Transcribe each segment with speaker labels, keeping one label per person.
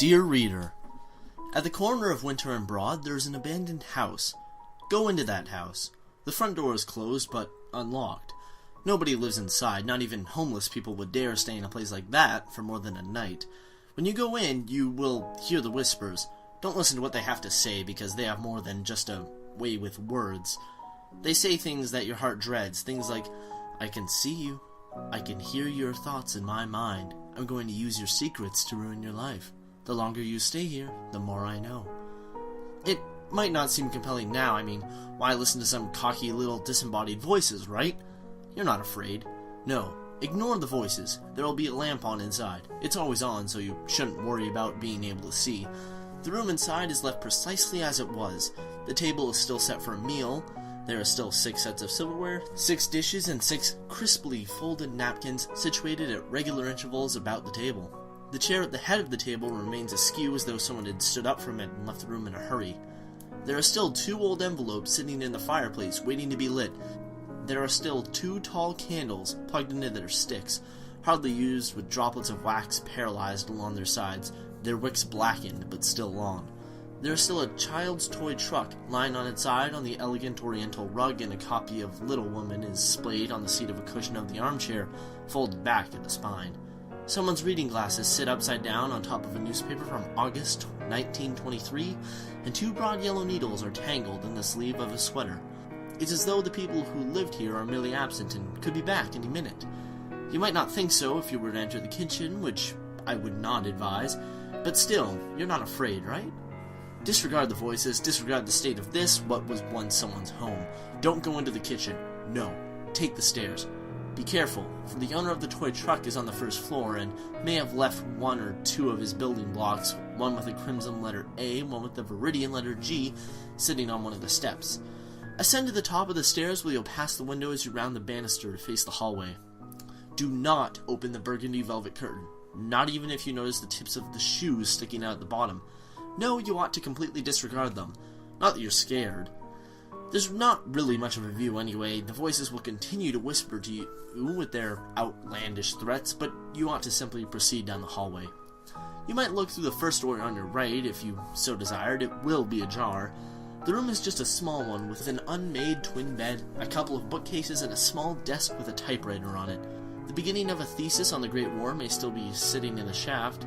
Speaker 1: Dear Reader, at the corner of Winter and Broad, there is an abandoned house. Go into that house. The front door is closed, but unlocked. Nobody lives inside, not even homeless people would dare stay in a place like that for more than a night. When you go in, you will hear the whispers. Don't listen to what they have to say, because they have more than just a way with words. They say things that your heart dreads, things like, I can see you. I can hear your thoughts in my mind. I'm going to use your secrets to ruin your life. The longer you stay here, the more I know. It might not seem compelling now. I mean, why listen to some cocky little disembodied voices, right? You're not afraid. No, ignore the voices. There will be a lamp on inside. It's always on, so you shouldn't worry about being able to see. The room inside is left precisely as it was. The table is still set for a meal. There are still 6 sets of silverware, 6 dishes, and 6 crisply folded napkins situated at regular intervals about the table. The chair at the head of the table remains askew as though someone had stood up from it and left the room in a hurry. There are still 2 old envelopes sitting in the fireplace waiting to be lit. There are still 2 tall candles plugged into their sticks, hardly used, with droplets of wax paralyzed along their sides, their wicks blackened but still long. There is still a child's toy truck lying on its side on the elegant oriental rug, and a copy of Little Woman is splayed on the seat of a cushion of the armchair, folded back at the spine. Someone's reading glasses sit upside down on top of a newspaper from August 1923, and 2 broad yellow needles are tangled in the sleeve of a sweater. It's as though the people who lived here are merely absent and could be back any minute. You might not think so if you were to enter the kitchen, which I would not advise, but still, you're not afraid, right? Disregard the voices, disregard the state of this, what was once someone's home. Don't go into the kitchen. No. Take the stairs. Be careful, for the owner of the toy truck is on the first floor and may have left 1 or 2 of his building blocks, one with a crimson letter A, one with the viridian letter G, sitting on one of the steps. Ascend to the top of the stairs where you'll pass the window as you round the banister to face the hallway. Do not open the burgundy velvet curtain, not even if you notice the tips of the shoes sticking out at the bottom. No, you ought to completely disregard them. Not that you're scared. There's not really much of a view anyway. The voices will continue to whisper to you with their outlandish threats, but you ought to simply proceed down the hallway. You might look through the first door on your right if you so desired. It will be ajar. The room is just a small one with an unmade twin bed, a couple of bookcases, and a small desk with a typewriter on it. The beginning of a thesis on the Great War may still be sitting in the shaft.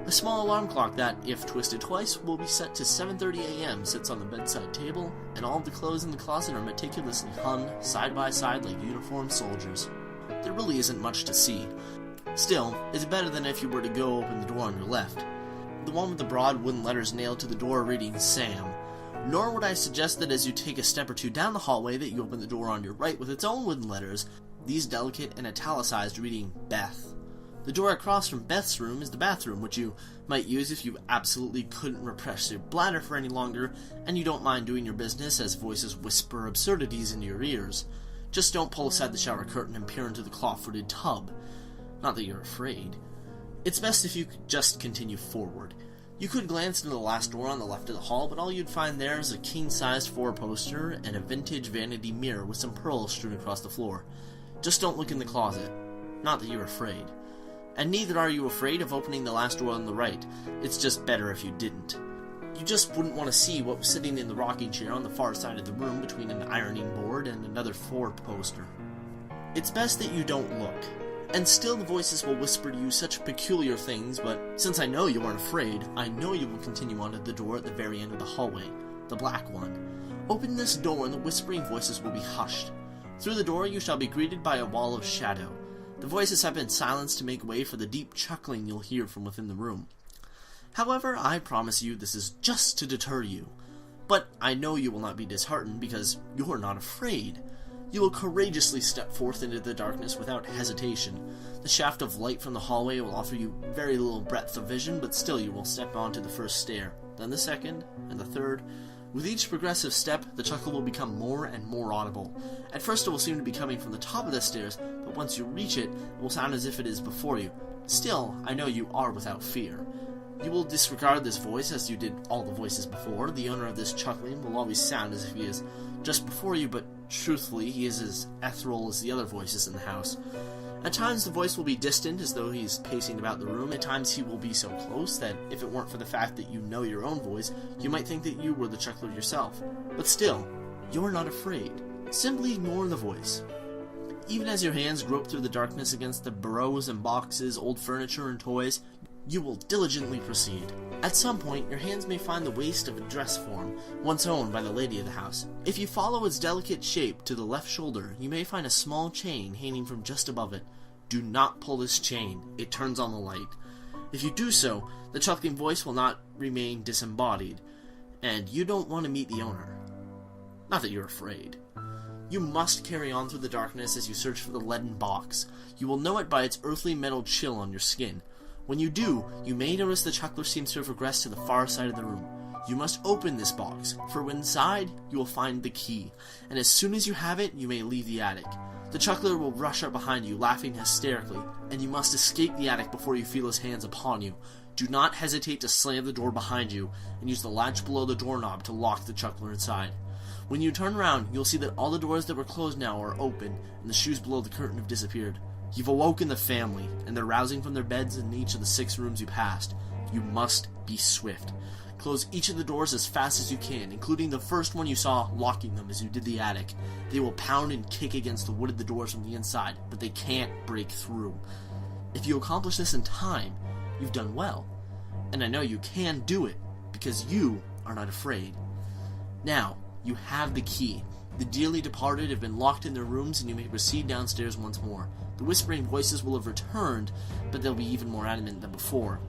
Speaker 1: A small alarm clock that, if twisted twice, will be set to 7:30 a.m. sits on the bedside table, and all of the clothes in the closet are meticulously hung side by side like uniformed soldiers. There really isn't much to see. Still, it's better than if you were to go open the door on your left. The one with the broad wooden letters nailed to the door reading Sam. Nor would I suggest that as you take a step or 2 down the hallway that you open the door on your right with its own wooden letters, these delicate and italicized reading Beth. The door across from Beth's room is the bathroom, which you might use if you absolutely couldn't repress your bladder for any longer, and you don't mind doing your business as voices whisper absurdities into your ears. Just don't pull aside the shower curtain and peer into the claw-footed tub. Not that you're afraid. It's best if you could just continue forward. You could glance into the last door on the left of the hall, but all you'd find there is a king-sized 4-poster and a vintage vanity mirror with some pearls strewn across the floor. Just don't look in the closet. Not that you're afraid. And neither are you afraid of opening the last door on the right. It's just better if you didn't. You just wouldn't want to see what was sitting in the rocking chair on the far side of the room between an ironing board and another 4-poster. It's best that you don't look. And still the voices will whisper to you such peculiar things, but since I know you aren't afraid, I know you will continue on to the door at the very end of the hallway, the black one. Open this door and the whispering voices will be hushed. Through the door you shall be greeted by a wall of shadow. The voices have been silenced to make way for the deep chuckling you'll hear from within the room. However, I promise you this is just to deter you. But I know you will not be disheartened because you're not afraid. You will courageously step forth into the darkness without hesitation. The shaft of light from the hallway will offer you very little breadth of vision, but still you will step onto the first stair, then the second, and the third. With each progressive step, the chuckle will become more and more audible. At first it will seem to be coming from the top of the stairs, but once you reach it, it will sound as if it is before you. Still, I know you are without fear. You will disregard this voice as you did all the voices before. The owner of this chuckling will always sound as if he is just before you, but truthfully, he is as ethereal as the other voices in the house. At times the voice will be distant, as though he's pacing about the room. At times he will be so close that if it weren't for the fact that you know your own voice, you might think that you were the chuckler yourself. But still, you're not afraid. Simply ignore the voice. Even as your hands grope through the darkness against the burrows and boxes, old furniture and toys, you will diligently proceed. At some point, your hands may find the waist of a dress form, once owned by the lady of the house. If you follow its delicate shape to the left shoulder, you may find a small chain hanging from just above it. Do not pull this chain. It turns on the light. If you do so, the chuckling voice will not remain disembodied, and you don't want to meet the owner. Not that you're afraid. You must carry on through the darkness as you search for the leaden box. You will know it by its earthly metal chill on your skin. When you do, you may notice the chuckler seems to have regressed to the far side of the room. You must open this box, for inside you will find the key, and as soon as you have it, you may leave the attic. The chuckler will rush up behind you, laughing hysterically, and you must escape the attic before you feel his hands upon you. Do not hesitate to slam the door behind you, and use the latch below the doorknob to lock the chuckler inside. When you turn around, you'll see that all the doors that were closed now are open, and the shoes below the curtain have disappeared. You've awoken the family, and they're rousing from their beds in each of the 6 rooms you passed. You must be swift. Close each of the doors as fast as you can, including the first one you saw, locking them as you did the attic. They will pound and kick against the wood of the doors from the inside, but they can't break through. If you accomplish this in time, you've done well. And I know you can do it, because you are not afraid. Now, you have the key. The dearly departed have been locked in their rooms, and you may proceed downstairs once more. The whispering voices will have returned, but they'll be even more adamant than before.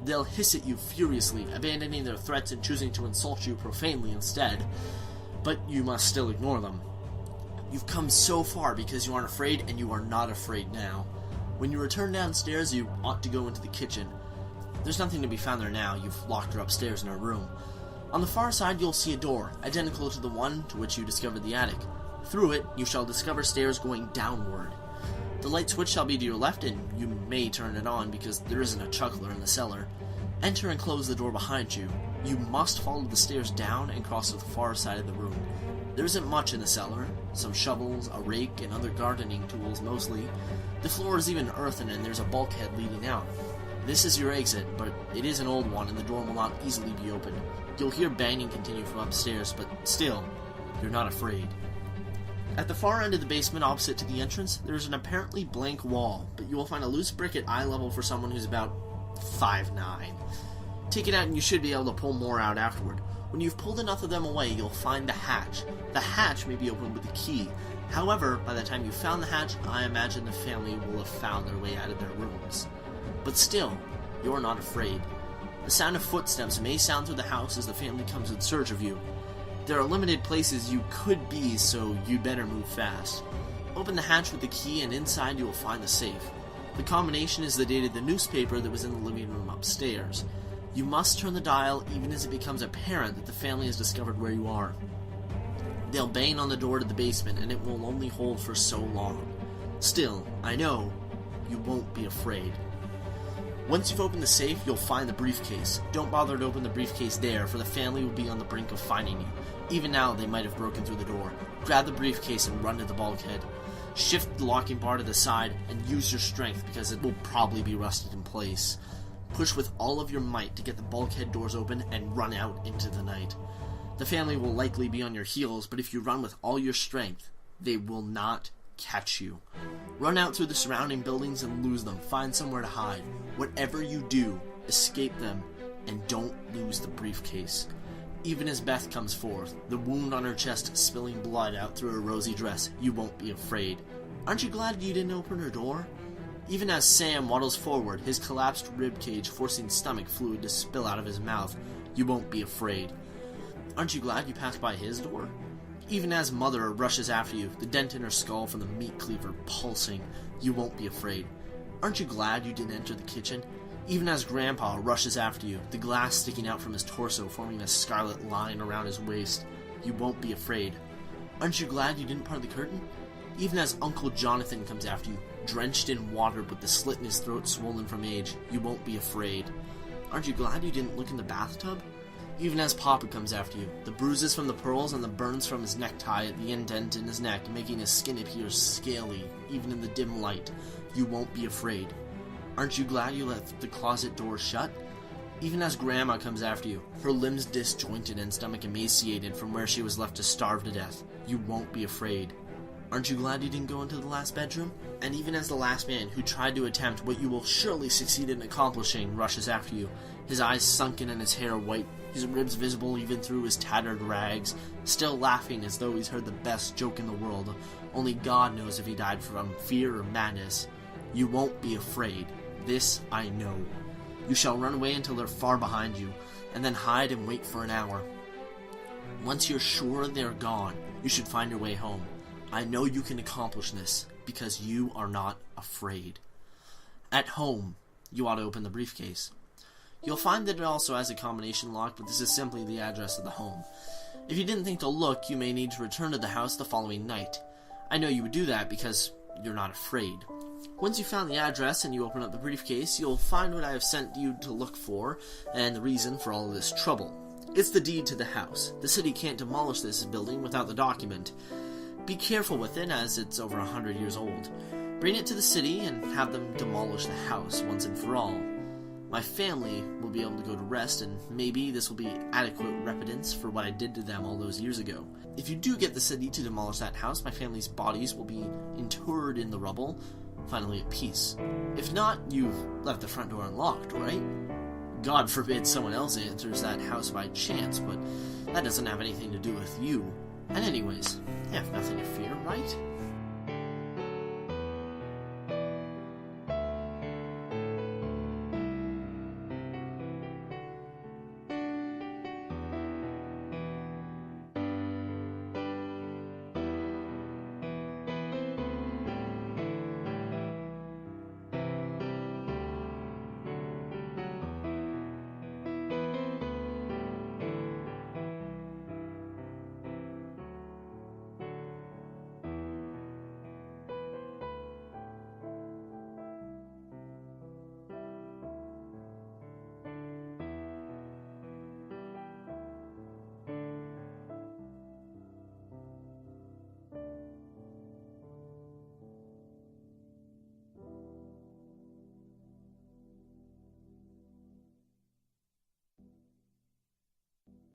Speaker 1: They'll hiss at you furiously, abandoning their threats and choosing to insult you profanely instead. But you must still ignore them. You've come so far because you aren't afraid, and you are not afraid now. When you return downstairs, you ought to go into the kitchen. There's nothing to be found there now. You've locked her upstairs in her room. On the far side, you'll see a door, identical to the one to which you discovered the attic. Through it, you shall discover stairs going downward. The light switch shall be to your left, and you may turn it on because there isn't a chuckler in the cellar. Enter and close the door behind you. You must follow the stairs down and cross to the far side of the room. There isn't much in the cellar. Some shovels, a rake, and other gardening tools mostly. The floor is even earthen, and there's a bulkhead leading out. This is your exit, but it is an old one, and the door will not easily be opened. You'll hear banging continue from upstairs, but still, you're not afraid. At the far end of the basement opposite to the entrance, there is an apparently blank wall, but you will find a loose brick at eye level for someone who's about 5'9". Take it out and you should be able to pull more out afterward. When you've pulled enough of them away, you'll find the hatch. The hatch may be opened with a key. However, by the time you've found the hatch, I imagine the family will have found their way out of their rooms. But still, you're not afraid. The sound of footsteps may sound through the house as the family comes in search of you. There are limited places you could be, so you'd better move fast. Open the hatch with the key, and inside you will find the safe. The combination is the date of the newspaper that was in the living room upstairs. You must turn the dial even as it becomes apparent that the family has discovered where you are. They'll bang on the door to the basement, and it will only hold for so long. Still, I know, you won't be afraid. Once you've opened the safe, you'll find the briefcase. Don't bother to open the briefcase there, for the family will be on the brink of finding you. Even now, they might have broken through the door. Grab the briefcase and run to the bulkhead. Shift the locking bar to the side and use your strength because it will probably be rusted in place. Push with all of your might to get the bulkhead doors open and run out into the night. The family will likely be on your heels, but if you run with all your strength, they will not catch you. Run out through the surrounding buildings and lose them. Find somewhere to hide. Whatever you do, escape them and don't lose the briefcase. Even as Beth comes forth, the wound on her chest spilling blood out through her rosy dress, you won't be afraid. Aren't you glad you didn't open her door? Even as Sam waddles forward, his collapsed ribcage forcing stomach fluid to spill out of his mouth, you won't be afraid. Aren't you glad you passed by his door? Even as Mother rushes after you, the dent in her skull from the meat cleaver pulsing, you won't be afraid. Aren't you glad you didn't enter the kitchen? Even as Grandpa rushes after you, the glass sticking out from his torso forming a scarlet line around his waist, you won't be afraid. Aren't you glad you didn't part the curtain? Even as Uncle Jonathan comes after you, drenched in water with the slit in his throat swollen from age, you won't be afraid. Aren't you glad you didn't look in the bathtub? even as Papa comes after you, the bruises from the pearls and the burns from his necktie at the indent in his neck, making his skin appear scaly, even in the dim light. You won't be afraid. Aren't you glad you left the closet door shut? Even as Grandma comes after you, her limbs disjointed and stomach emaciated from where she was left to starve to death. You won't be afraid. Aren't you glad you didn't go into the last bedroom? And even as the last man who tried to attempt what you will surely succeed in accomplishing rushes after you, his eyes sunken and his hair white, his ribs visible even through his tattered rags, still laughing as though he's heard the best joke in the world, only God knows if he died from fear or madness. You won't be afraid. This I know. You shall run away until they're far behind you, and then hide and wait for an hour. Once you're sure they're gone, you should find your way home. I know you can accomplish this, because you are not afraid. At home, you ought to open the briefcase. You'll find that it also has a combination lock, but this is simply the address of the home. If you didn't think to look, you may need to return to the house the following night. I know you would do that because you're not afraid. Once you've found the address and you open up the briefcase, you'll find what I have sent you to look for, and the reason for all of this trouble. It's the deed to the house. The city can't demolish this building without the document. Be careful with it, as it's over 100 years old. Bring it to the city and have them demolish the house once and for all. My family will be able to go to rest, and maybe this will be adequate repentance for what I did to them all those years ago. If you do get the city to demolish that house, my family's bodies will be interred in the rubble, finally at peace. If not, you've left the front door unlocked, right? God forbid someone else enters that house by chance, but that doesn't have anything to do with you. And anyways, you have nothing to fear, right?